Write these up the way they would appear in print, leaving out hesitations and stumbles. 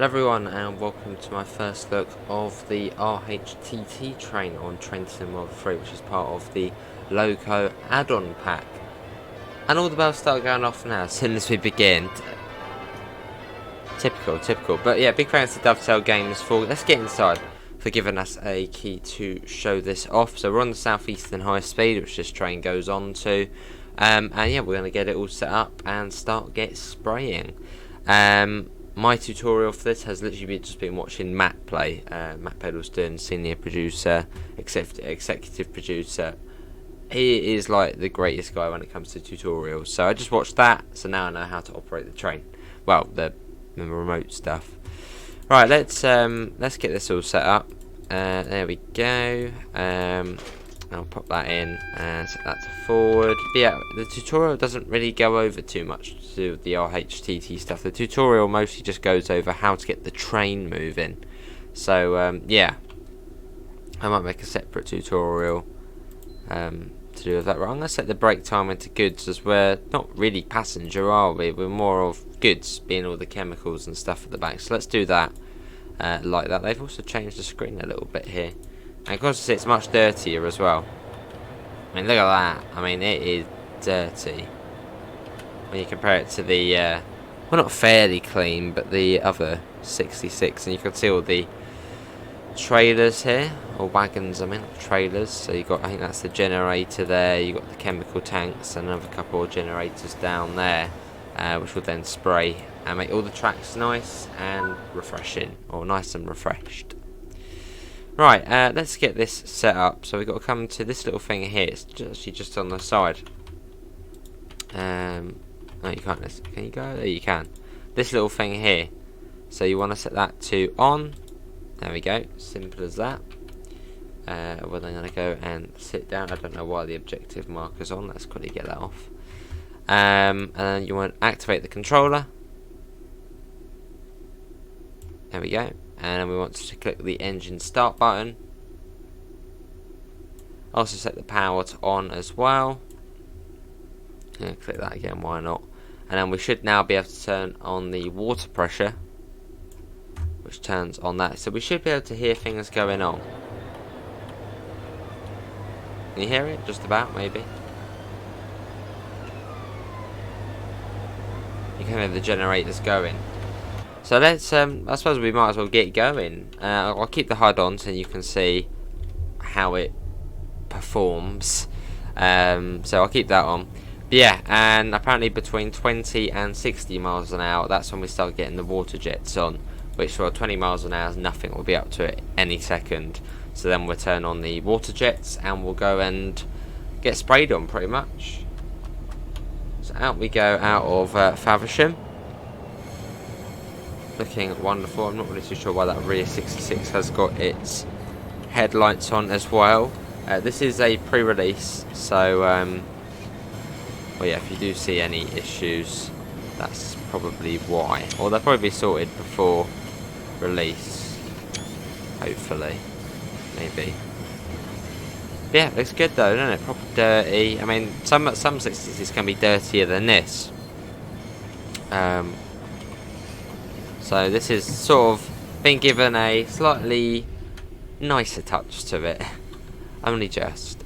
Hello everyone and welcome to my first look of the RHTT train on Train Sim World 3, which is part of the Loco Add On Pack. And all the bells start going off now as soon as we begin. Typical. But yeah, big thanks to DOVETAIL Games for, let's get inside, for giving us a key to show this off. So we're on the Southeastern High Speed, which this train goes on to. And yeah, we're going to get it all set up and start spraying. My tutorial for this has literally just been watching Matt play. Matt Pedalston, senior producer, executive producer. He is like the greatest guy when it comes to tutorials. So I just watched that, so now I know how to operate the train. Well, the remote stuff. Right, let's get this all set up. There we go. I'll pop that in and set that to forward. But yeah, the tutorial doesn't really go over too much to do with the RHTT stuff. The tutorial mostly just goes over how to get the train moving. So yeah, I might make a separate tutorial to do with that. Right, I'm going to set the brake time into goods, as we're not really passenger, are we? We're more of goods, being all the chemicals and stuff at the back. So let's do that like that. They've also changed the screen a little bit here. And of course it's much dirtier as well. I mean, look at that. I mean, it is dirty. When you compare it to the, well, not fairly clean, but the other 66. And you can see all the trailers here. Or wagons, I mean, not trailers. So you've got, I think that's the generator there. You've got the chemical tanks and another couple of generators down there. Which will then spray and make all the tracks nice and refreshing. Or nice and refreshed. Right, let's get this set up. So we've got to come to this little thing here. It's actually just on the side. No, you can't. Can you go? There you can. This little thing here. So you want to set that to on. There we go. Simple as that. We're then going to go and sit down. I don't know why the objective marker's on. Let's quickly get that off. And then you want to activate the controller. There we go. And then we want to click the engine start button. Also set the power to on as well. Click that again, why not? And then we should now be able to turn on the water pressure, which turns on that. So we should be able to hear things going on. Can you hear it? Just about, maybe. You can hear the generators going. So let's, I suppose we might as well get going. I'll keep the HUD on so you can see how it performs. So I'll keep that on. But yeah, and apparently between 20 and 60 miles an hour, that's when we start getting the water jets on. Which for 20 miles an hour, nothing will be up to it any second. So then we'll turn on the water jets and we'll go and get sprayed on pretty much. So out we go out of Faversham. Looking wonderful. I'm not really too sure why that rear 66 has got its headlights on as well. This is a pre-release, so well, yeah, if you do see any issues, that's probably why. Or they'll probably be sorted before release, hopefully, maybe. But yeah, looks good though, doesn't it? Proper dirty. I mean, some 66s can be dirtier than this. So this is sort of been given a slightly nicer touch to it. Only just.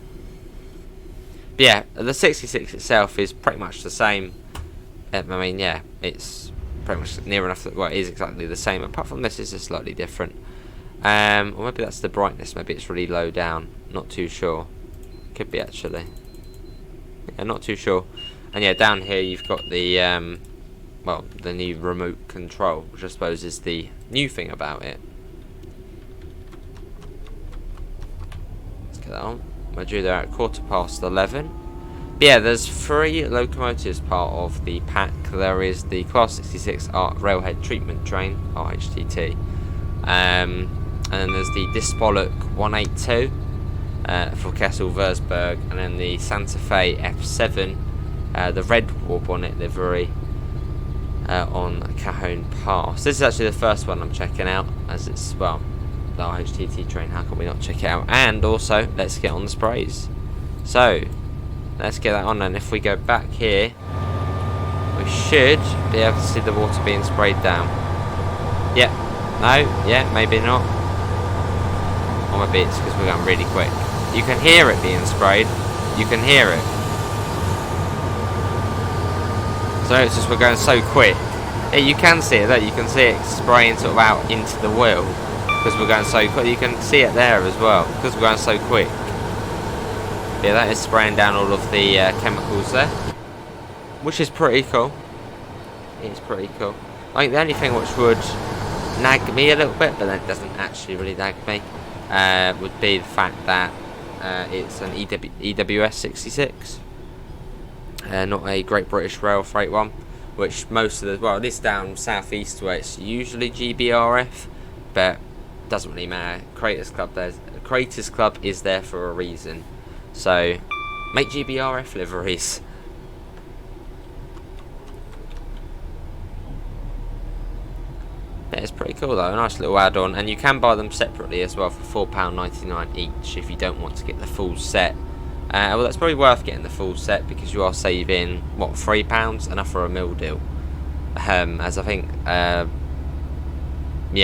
But yeah, the 66 itself is pretty much the same. I mean, yeah, it's pretty much near enough that, well, it is exactly the same. Apart from this, it's just slightly different. Or maybe that's the brightness. Maybe it's really low down. Not too sure. Could be actually. Yeah, not too sure. And yeah, down here you've got the well, the new remote control, which I suppose is the new thing about it. Let's get that on. We're due there at 11:15. But yeah, there's 3 locomotives part of the pack. There is the Class 66 Railhead Treatment Train, RHTT. And then there's the Dispollock 182 for Kessel Wurzburg. And then the Santa Fe F7, the red war bonnet livery. On Cajon Pass. This is actually the first one I'm checking out, as it's, well, the RHTT train. How can we not check it out? And also, let's get on the sprays. So, let's get that on, and if we go back here, we should be able to see the water being sprayed down. Yep, No, yeah, maybe not. Or maybe it's because we're going really quick. You can hear it being sprayed. You can hear it. So it's just we're going so quick. Yeah, you can see it though. You can see it spraying sort of out into the wheel because we're going so quick. You can see it there as well because we're going so quick. Yeah, that is spraying down all of the chemicals there, which is pretty cool. It's pretty cool. I think the only thing which would nag me a little bit, but that doesn't actually really nag me, would be the fact that it's an EWS 66, not a Great British Rail Freight one, which most of the, well, this down southeast where it's usually GBRF, but doesn't really matter. Creators Club is there for a reason, so make GBRF liveries. Yeah, it's pretty cool though, a nice little add-on, and you can buy them separately as well for £4.99 each if you don't want to get the full set. Well, that's probably worth getting the full set because you are saving, what, £3, enough for a meal deal. As I think, yeah,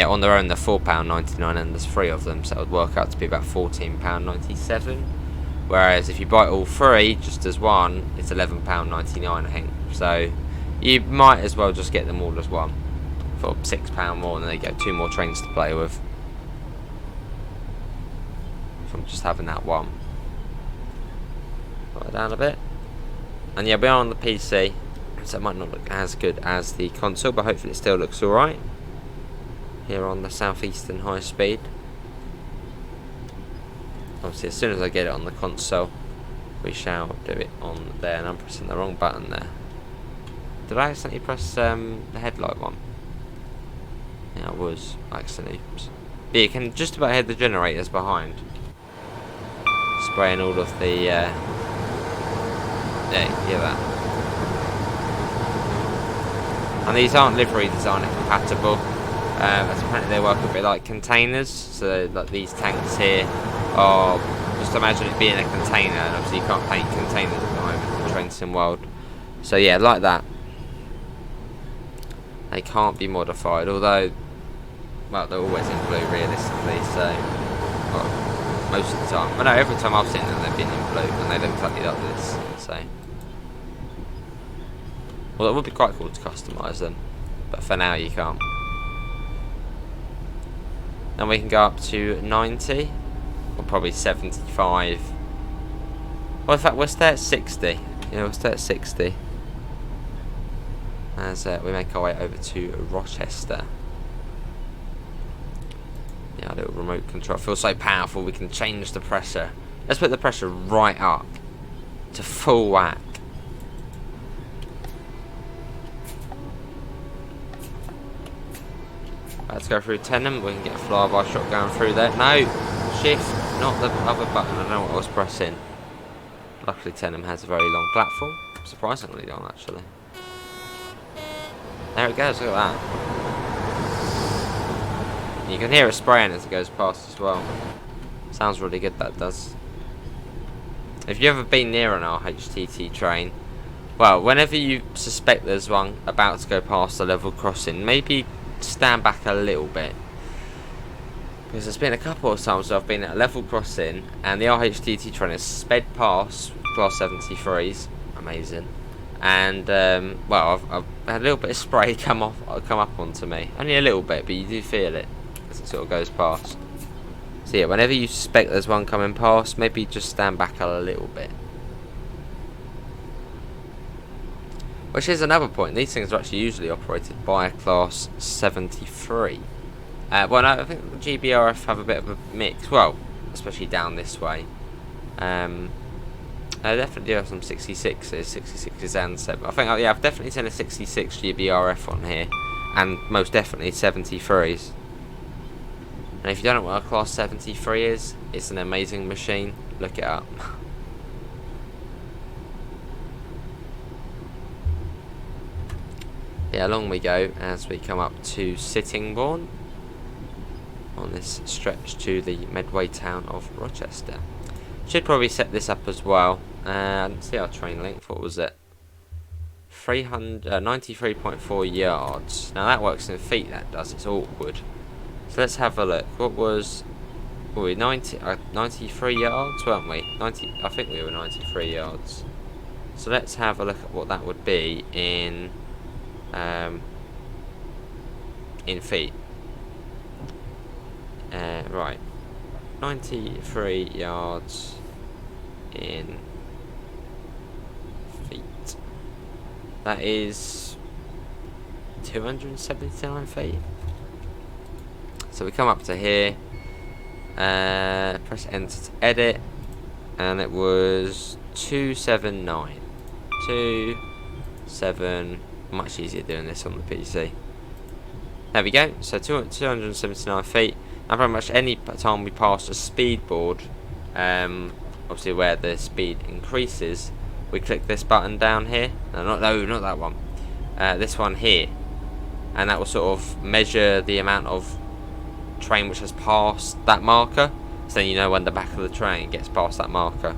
on their own they're £4.99 and there's 3 of them, so it would work out to be about £14.97. Whereas if you buy all 3 just as one, it's £11.99 I think. So you might as well just get them all as one for £6 more, and then you get 2 more trains to play with from just having that one. Put it down a bit, and yeah, we are on the PC, so it might not look as good as the console, but hopefully it still looks alright here on the Southeastern High Speed. Obviously as soon as I get it on the console we shall do it on there, and I'm pressing the wrong button there. Did I accidentally press the headlight one? Yeah, I was accidentally. But you can just about hear the generators behind spraying all of the yeah, you hear that. And these aren't livery designer compatible, as apparently they work a bit like containers, so like these tanks here are, just imagine it being a container, and obviously you can't paint containers at the moment in Train Sim World, so yeah, like that. They can't be modified, although, well, they're always in blue realistically, so, well, most of the time. Well, no, every time I've seen them they've been in blue, and they look exactly like this, so. Well, it would be quite cool to customise them, but for now you can't. Then we can go up to 90, or probably 75. Well, in fact, we'll stay at 60. Yeah, we'll stay at 60. As we make our way over to Rochester. Yeah, a little remote control. It feels so powerful, we can change the pressure. Let's put the pressure right up to full whack. Let's go through Tenham. We can get a flyby shot going through there. No! Shift, not the other button. I don't know what I was pressing. Luckily Tenham has a very long platform. Surprisingly long, actually. There it goes, look at that. You can hear it spraying as it goes past as well. Sounds really good, that does. If you've ever been near an RHTT train, well, whenever you suspect there's one about to go past a level crossing, maybe stand back a little bit. Because there's been a couple of times where I've been at a level crossing and the RHTT train has sped past class 73s. Amazing. And well, I've had a little bit of spray come up onto me, only a little bit, but you do feel it as it sort of goes past. So yeah, whenever you suspect there's one coming past, maybe just stand back a little bit. Which is another point, these things are actually usually operated by a class 73. Well, no, I think the GBRF have a bit of a mix, well, especially down this way. I definitely do have some 66s and 7. I think, yeah, I've definitely seen a 66 GBRF on here, and most definitely 73s. And if you don't know what a class 73 is, it's an amazing machine. Look it up. Yeah, along we go as we come up to Sittingbourne on this stretch to the Medway town of Rochester. Should probably set this up as well. And see our train length. What was it? 93.4 yards. Now that works in feet. That does. It's awkward. So let's have a look. What was... Were we 93 yards, weren't we? I think we were 93 yards. So let's have a look at what that would be in feet. Right, 93 yards in feet. That is 279 feet. So we come up to here, press enter to edit, and it was 279. 27. Much easier doing this on the PC. There we go. So 279 feet. And pretty much any time we pass a speed board, obviously where the speed increases, we click this button down here. No, not that one. This one here, and that will sort of measure the amount of train which has passed that marker. So then you know when the back of the train gets past that marker.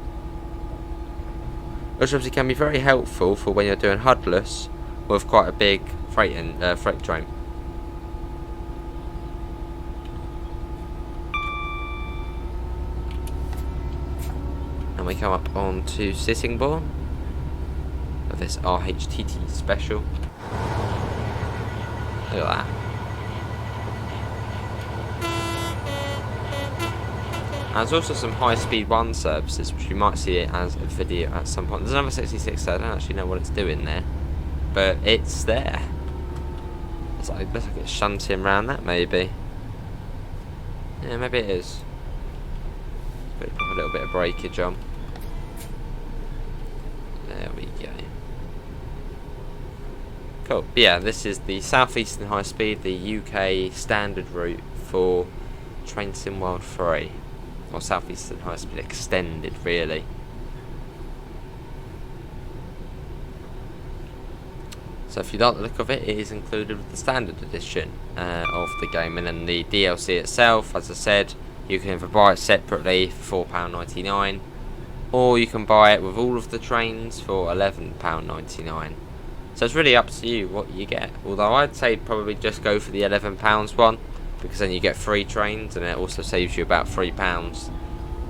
Which obviously can be very helpful for when you're doing HUDless with quite a big freight train. And we come up onto Sittingbourne with this RHTT special. Look at that. And there's also some high-speed 1 services, which you might see it as a video at some point. There's another 66 there. I don't actually know what it's doing there, but it's there. Looks like it's shunting around that, maybe. Yeah, maybe it is. Put a little bit of breakage on. There we go. Cool. But yeah, this is the Southeastern High Speed, the UK standard route for Train Sim World 3. Or Southeastern High Speed Extended, really. So if you like the look of it, it is included with the standard edition of the game. And then the DLC itself, as I said, you can either buy it separately for £4.99, or you can buy it with all of the trains for £11.99. So it's really up to you what you get. Although I'd say probably just go for the £11 one, because then you get 3 trains, and it also saves you about £3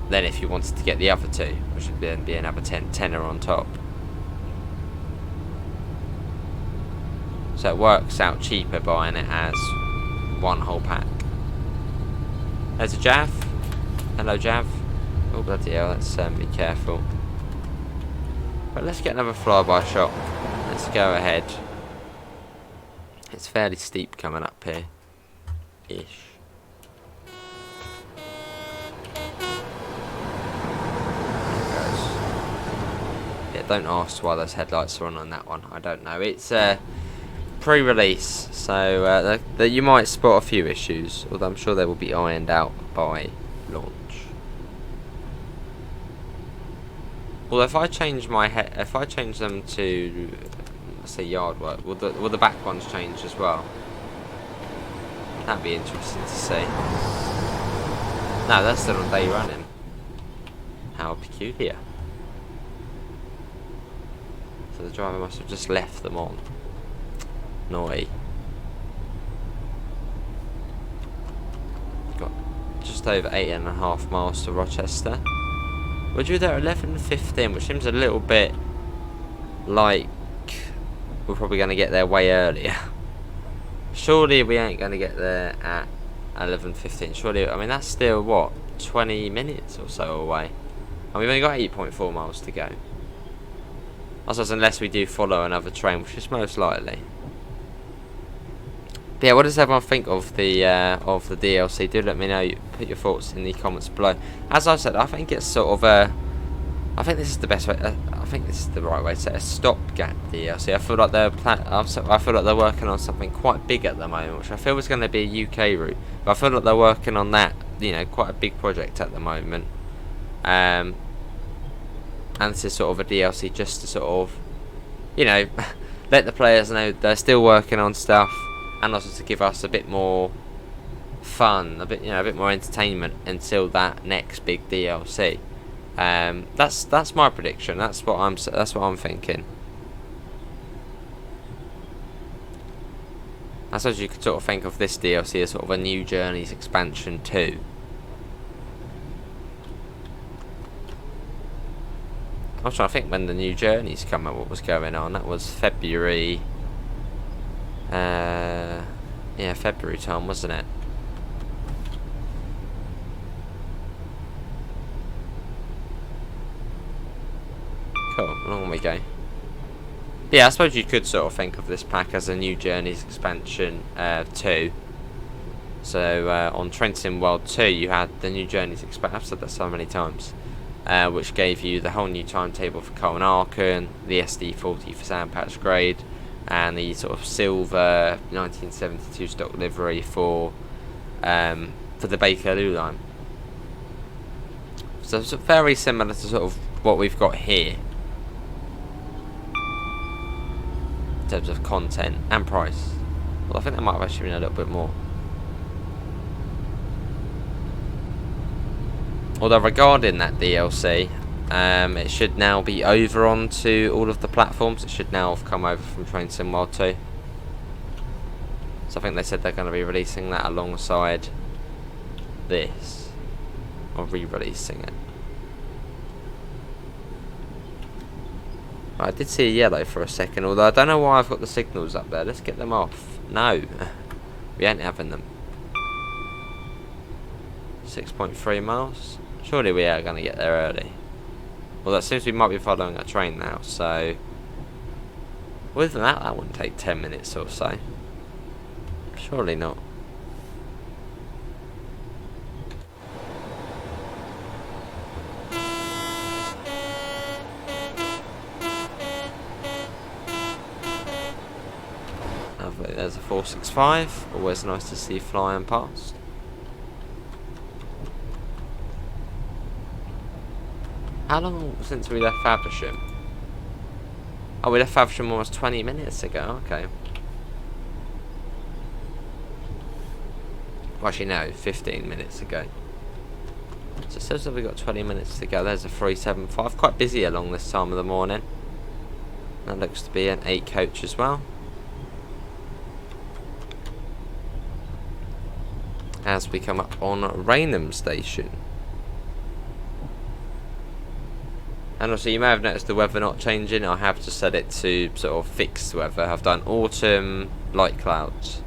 then if you wanted to get the other 2, which would then be another tenner on top. So it works out cheaper buying it as one whole pack. There's a Jav. Hello, Jav. Oh bloody hell, let's be careful. But let's get another flyby shot. Let's go ahead. It's fairly steep coming up here. Ish. Yeah, don't ask why those headlights are on that one. I don't know. It's pre-release, so you might spot a few issues, although I'm sure they will be ironed out by launch. Although if I change them to, let's say, yard work, will the back ones change as well? That'd be interesting to see. No, that's still on day running. How peculiar. So the driver must have just left them on. Naughty. Got just over 8.5 miles to Rochester. We're due there at 11:15, which seems a little bit like we're probably going to get there way earlier. Surely we ain't going to get there at 11:15. Surely, I mean, that's still, what, 20 minutes or so away. And we've only got 8.4 miles to go. I suppose unless we do follow another train, which is most likely. But yeah, what does everyone think of the DLC? Do let me know. Put your thoughts in the comments below. As I said, I think it's sort of a... I think this is the best way. I think this is the right way to say a stopgap DLC. I feel like they're working on something quite big at the moment, which I feel is going to be a UK route. But I feel like they're working on that, you know, quite a big project at the moment. And this is sort of a DLC just to sort of, you know, let the players know they're still working on stuff, and also to give us a bit more fun, a bit more entertainment until that next big DLC. That's my prediction. That's what I'm thinking. I suppose you could sort of think of this DLC as sort of a New Journeys expansion too. I was trying to think when the New Journeys come out, what was going on. That was February. Yeah, February time, wasn't it? Cool, along we go. Yeah, I suppose you could sort of think of this pack as a New Journeys expansion 2. So on Trenton World 2 you had the New Journeys expansion, I've said that so many times, which gave you the whole new timetable for Cole and Arkin, the SD40 for Sandpatch Grade, and the sort of silver 1972 stock livery for the Bakerloo line. So it's very similar to sort of what we've got here in terms of content and price. Well, I think that might have actually been a little bit more. Although regarding that DLC, it should now be over onto all of the platforms. It should now have come over from Train Sim World 2. So I think they said they're going to be releasing that alongside this, or re-releasing it. I did see a yellow for a second, although I don't know why I've got the signals up there. Let's get them off. No, we ain't having them. 6.3 miles. Surely we are going to get there early. Well, that seems we might be following a train now, so with that wouldn't take 10 minutes or so. Surely not. Lovely, there's a 465. Always nice to see flying past. How long since we left Faversham? Oh, we left Faversham almost 20 minutes ago, okay. Well, actually no, 15 minutes ago. So it says that we've got 20 minutes to go. There's a 375, quite busy along this time of the morning. That looks to be an 8 coach as well. As we come up on Rainham Station. And also you may have noticed the weather not changing. I have just set it to sort of fixed weather. I've done autumn, light clouds.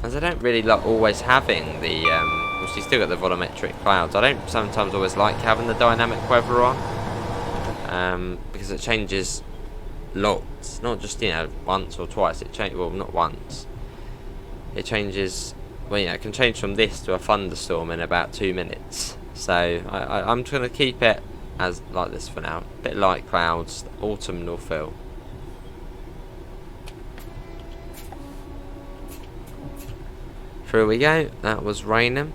As I don't really like always having the, obviously still got the volumetric clouds. I don't sometimes always like having the dynamic weather on. Because it changes lots. Not just, you know, once or twice. It changes, well, not once. It changes, well, you know, it can change from this to a thunderstorm in about 2 minutes. So I'm just going to keep it as like this for now. A bit light clouds, autumnal feel. Through we go. That was Rainham,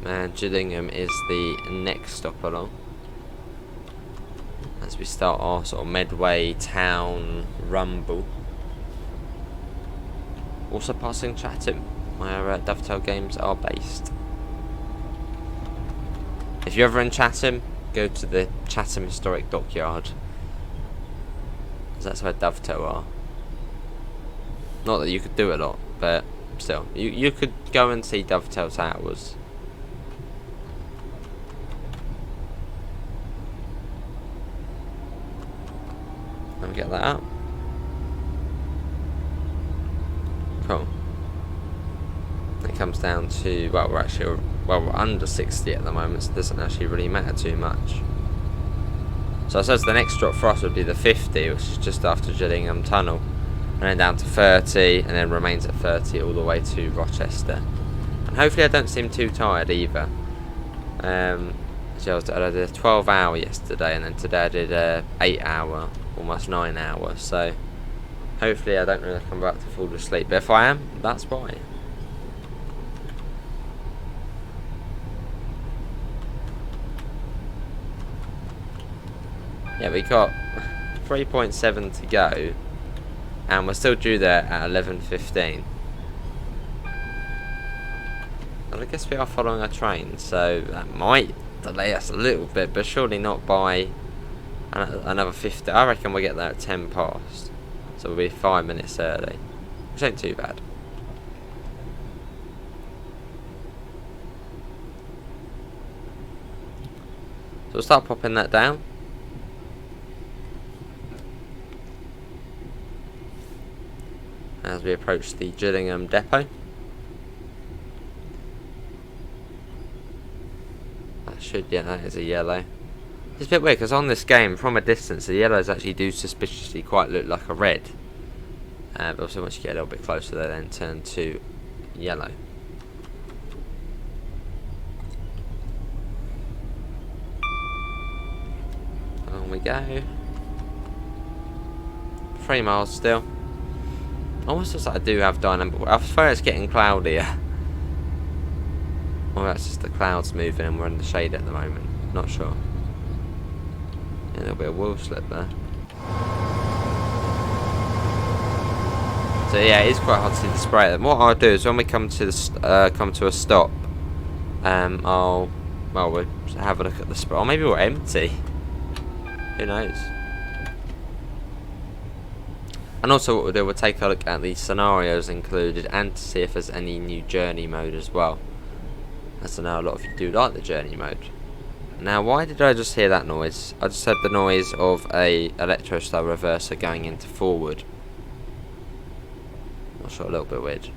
and Gillingham is the next stop along. As we start our sort of Medway town rumble. Also passing Chatham, where Dovetail games are based. If you're ever in Chatham, go to the Chatham Historic Dockyard, because that's where Dovetail are. Not that you could do a lot, but still, you could go and see Dovetail Towers. Let me get that up. Cool. It comes down to, well, we're under 60 at the moment, so it doesn't actually really matter too much. So I suppose the next drop for us would be the 50, which is just after Gillingham Tunnel, and then down to 30, and then remains at 30 all the way to Rochester. And hopefully I don't seem too tired either. So I did a 12 hour yesterday, and then today I did a 8 hour, almost 9 hours, so hopefully I don't really come back to fall asleep, but if I am, that's why. Yeah, we got 3.7 to go, and we're still due there at 11:15. And I guess we are following a train, so that might delay us a little bit, but surely not by another 50. I reckon we'll get there at 10 past, so we'll be 5 minutes early. which ain't too bad. So we'll start popping that down. As we approach the Gillingham depot. That should, yeah, that is a yellow. It's a bit weird because on this game, from a distance, the yellows actually do suspiciously quite look like a red. But also once you get a little bit closer, they then turn to yellow. On we go. 3 miles still. Almost looks like I do have dynamic. I swear it's getting cloudier. Or that's just the clouds moving and we're in the shade at the moment. Not sure. Yeah, a little bit of wheel slip there. So yeah, it is quite hard to see the spray. And what I'll do is when we come to a stop, we'll have a look at the spray. Or maybe we're empty. Who knows? And also what we'll do, we'll take a look at the scenarios included and to see if there's any new journey mode as well. As I know a lot of you do like the journey mode. Now why did I just hear that noise? I just heard the noise of a electro style reverser going into forward. Not sure, a little bit weird.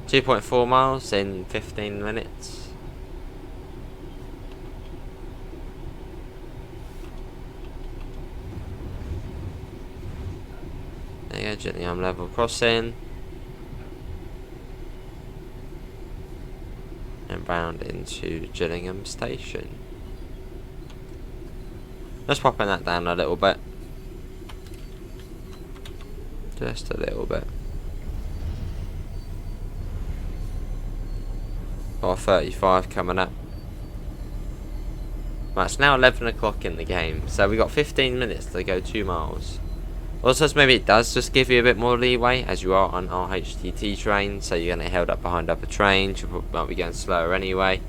2.4 miles in 15 minutes. There you go, Gillingham level crossing. And round into Gillingham station. Just popping that down a little bit. Just a little bit. Or 35 coming up. Right, it's now 11 o'clock in the game, so we got 15 minutes to go 2 miles. Also, maybe it does just give you a bit more leeway, as you are on RHTT trains, so you're going to get held up behind other trains, you might be going slower anyway.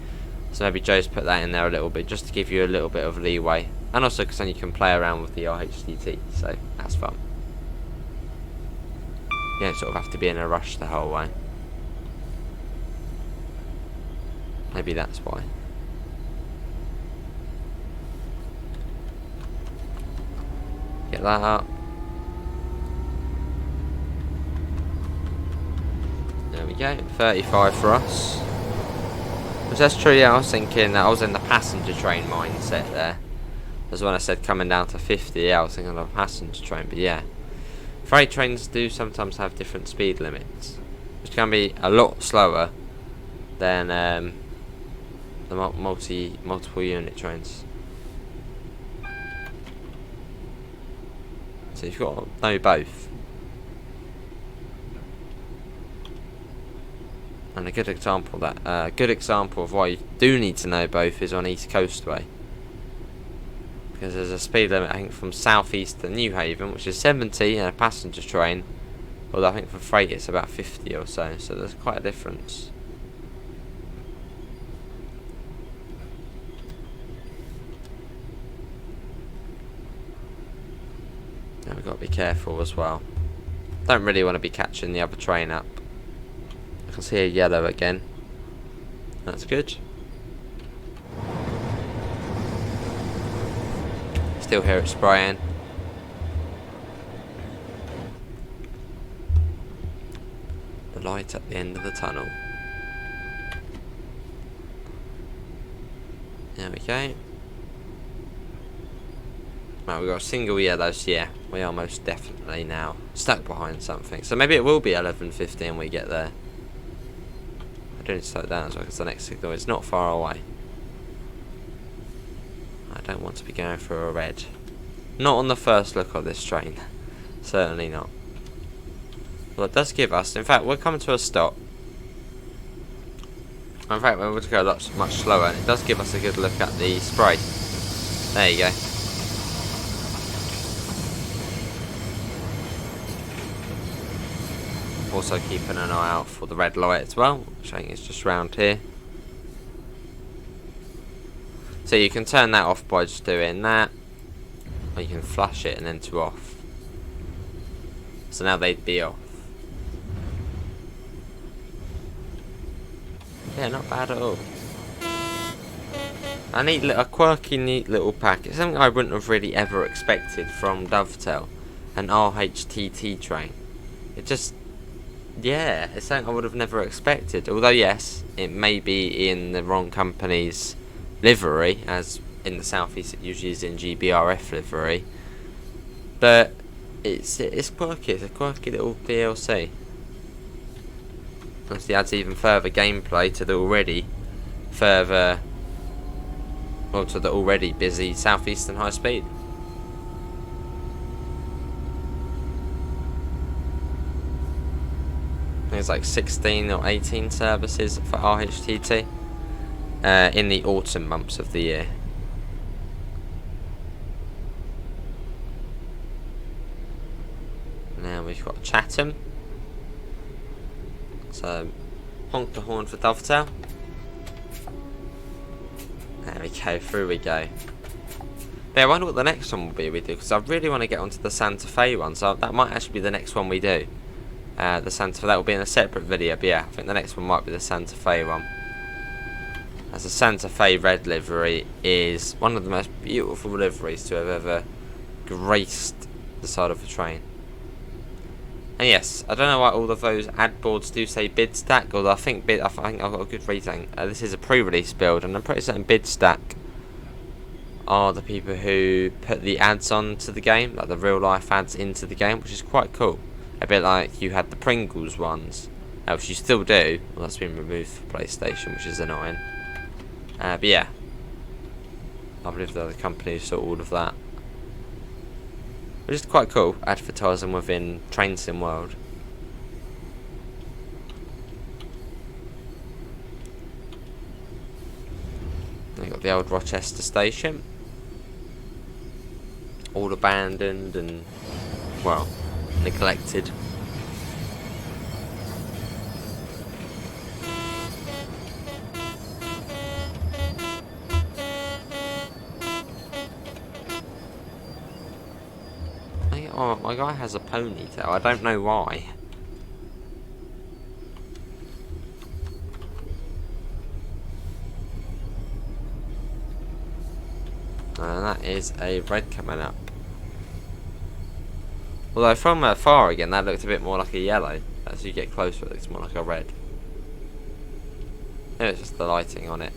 So maybe Joe's put that in there a little bit, just to give you a little bit of leeway. And also because then you can play around with the RHTT, so that's fun. You don't sort of have to be in a rush the whole way. Maybe that's why. Get that up. There we go, 35 for us. Which that's true, yeah, I was thinking I was in the passenger train mindset there. That's when I said coming down to 50, yeah, I was thinking of a passenger train, but yeah. Freight trains do sometimes have different speed limits, which can be a lot slower than the multiple unit trains. So you've got to know both. And a good example of why you do need to know both is on East Coastway. Because there's a speed limit, I think, from Southeastern New Haven, which is 70 in a passenger train. Although I think for freight it's about 50 or so, so there's quite a difference. Now we've got to be careful as well. Don't really want to be catching the other train up. I can see a yellow again. That's good. Still hear it spraying. The light at the end of the tunnel. There we go. Right, we've got a single yellow, so yeah, we are most definitely now stuck behind something. So maybe it will be 11:50 when we get there. I do need to slow it down as well because the next signal is not far away. I don't want to be going for a red. Not on the first look of this train. Certainly not. Well, it does give us, in fact, we're coming to a stop. In fact, we're going to go much slower, and it does give us a good look at the spray. There you go. Also keeping an eye out for the red light as well, which I think is just round here. So you can turn that off by just doing that. or you can flush it and then to off. So now they'd be off. Yeah, not bad at all. A quirky, neat little pack. It's something I wouldn't have really ever expected from DOVETAIL, an RHTT train. It just, yeah, it's something I would have never expected. Although yes, it may be in the wrong company's livery, as in the southeast it usually is in GBRF livery. But it's quirky. It's a quirky little DLC. Obviously adds even further gameplay to the already busy Southeastern High Speed. I think it's like 16 or 18 services for RHTT in the autumn months of the year. Now we've got Chatham. So, honk the horn for DOVETAIL. There we go, through we go. But I wonder what the next one will be we do, because I really want to get onto the Santa Fe one, so that might actually be the next one we do. The Santa Fe, that will be in a separate video, but yeah, I think the next one might be the Santa Fe one. As the Santa Fe red livery is one of the most beautiful liveries to have ever graced the side of a train. And yes, I don't know why all of those ad boards do say bid stack, although I think I've got a good reading. This is a pre-release build, and I'm pretty certain bid stack are the people who put the ads onto the game, like the real life ads into the game, which is quite cool. A bit like you had the Pringles ones, which you still do. Well, that's been removed for PlayStation, which is annoying. But yeah, I believe the other companies saw all of that. Which is quite cool, advertising within Train Sim world. We've got the old Rochester station. All abandoned and, well, neglected. Oh, my guy has a ponytail. I don't know why. And that is a red coming up. Although from far again, that looked a bit more like a yellow. As you get closer, it looks more like a red. Maybe it's just the lighting on it.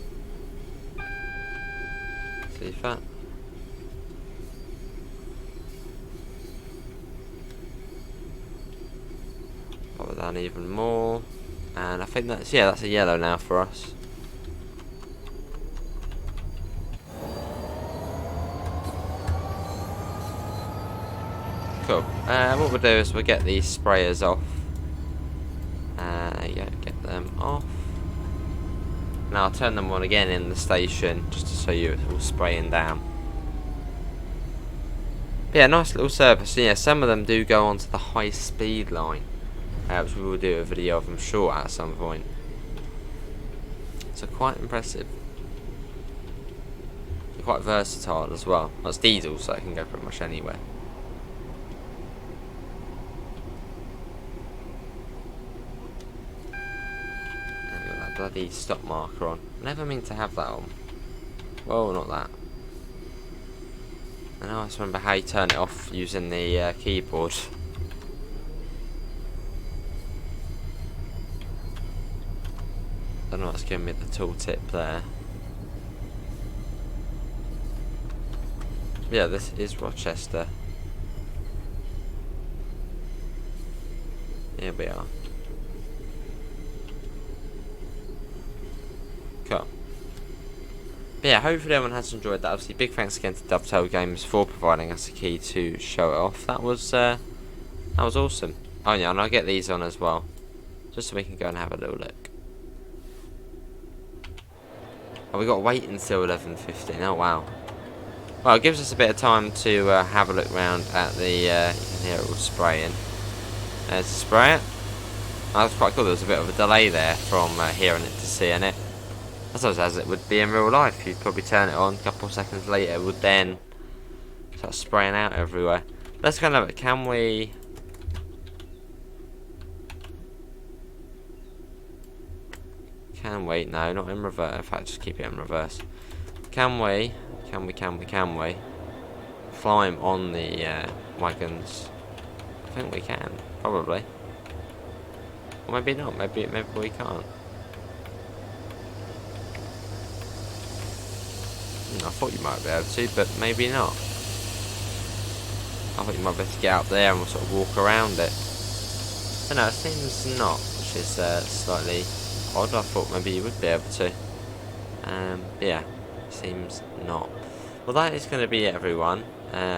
See that? Pop it down even more, and I think that's a yellow now for us. Cool. What we'll do is we'll get these sprayers off. There you go, get them off. Now I'll turn them on again in the station just to show you it's all spraying down. But yeah, nice little service. Yeah, some of them do go onto the high speed line. Which we will do a video of, I'm sure, at some point. So quite impressive. They're quite versatile as well. Well, it's diesel, so it can go pretty much anywhere. And we've got that bloody stop marker on. I never mean to have that on. Well, not that. I know I just remember how you turn it off using the keyboard. I don't know what's giving me the tooltip there. Yeah, this is Rochester. Here we are. Cool. But yeah, hopefully everyone has enjoyed that. Obviously, big thanks again to DOVETAIL Games for providing us a key to show it off. That was awesome. Oh yeah, and I'll get these on as well, just so we can go and have a little look. Oh, we got to wait until 11:15. Oh wow. Well, it gives us a bit of time to have a look round at the. You can hear it all spraying. There's the sprayer. Oh, that's quite cool. There was a bit of a delay there from hearing it to seeing it. I suppose as it would be in real life, you'd probably turn it on. A couple of seconds later, it would then start spraying out everywhere. Let's go and have it. Can we? Can we? No, not in reverse. In fact, just keep it in reverse. Can we? Can we climb on the wagons? I think we can, probably. Or maybe not. Maybe we can't. I thought you might be able to, but maybe not. I thought you might be able to get up there and we'll sort of walk around it. But no, it seems not, which is slightly odd. I thought maybe you would be able to. Yeah, seems not. Well, that is going to be it, everyone,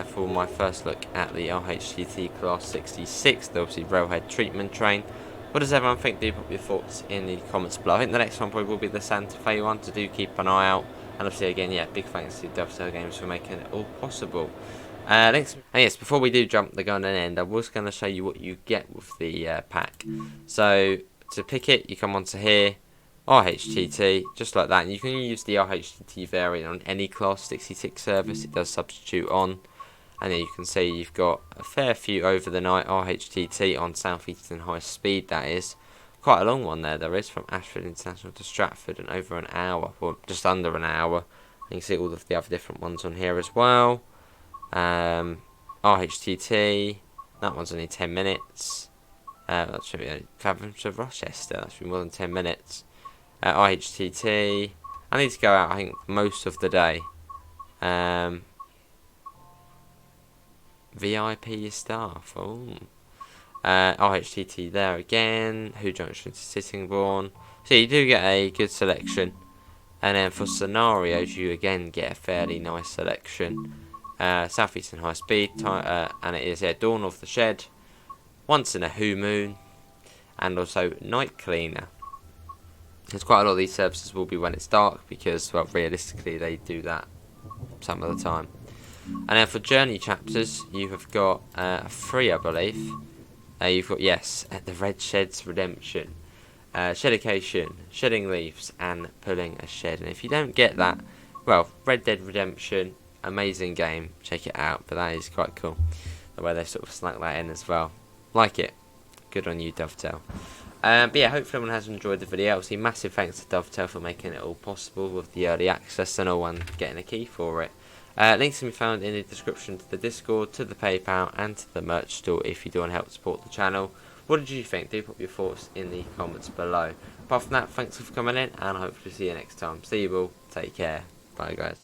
for my first look at the RHTT Class 66, the obviously railhead treatment train. What does everyone think? Do put your thoughts in the comments below. I think the next one probably will be the Santa Fe one, so do keep an eye out. And obviously, again, yeah, big thanks to DOVETAIL Games for making it all possible. Thanks. And yes, before we do jump the gun and end, I was going to show you what you get with the pack. So, to pick it, you come onto here, RHTT, just like that. And you can use the RHTT variant on any Class 66 service. It does substitute on. And then you can see you've got a fair few over the night RHTT on Southeastern High Speed, that is. Quite a long one there is, from Ashford International to Stratford, and over an hour, or just under an hour. And you can see all of the other different ones on here as well. RHTT, that one's only 10 minutes. That should be Fathom to Rochester, that should be more than 10 minutes. RHTT, I need to go out, I think, most of the day. VIP staff, RHTT there again, Who Junction to Sittingbourne. So you do get a good selection. And then for scenarios, you again get a fairly nice selection. Southeastern High Speed, and it is Dawn of the Shed, Once in a Who Moon, and also Night Cleaner. There's quite a lot of these services will be when it's dark, because, well, realistically they do that some of the time. And then for journey chapters, you have got 3, I believe. You've got, yes, the Red Shed's Redemption, Shedication, Shedding Leaves, and Pulling a Shed. And if you don't get that, well, Red Dead Redemption, amazing game, check it out. But that is quite cool, the way they sort of snuck that in as well. Like it. Good on you, DOVETAIL. But yeah, hopefully everyone has enjoyed the video. Obviously, massive thanks to DOVETAIL for making it all possible with the early access and all, and getting a key for it. Links can be found in the description to the Discord, to the PayPal, and to the merch store if you do want to help support the channel. What did you think? Do put your thoughts in the comments below. Apart from that, thanks for coming in, and I hope to see you next time. See you all. Take care. Bye, guys.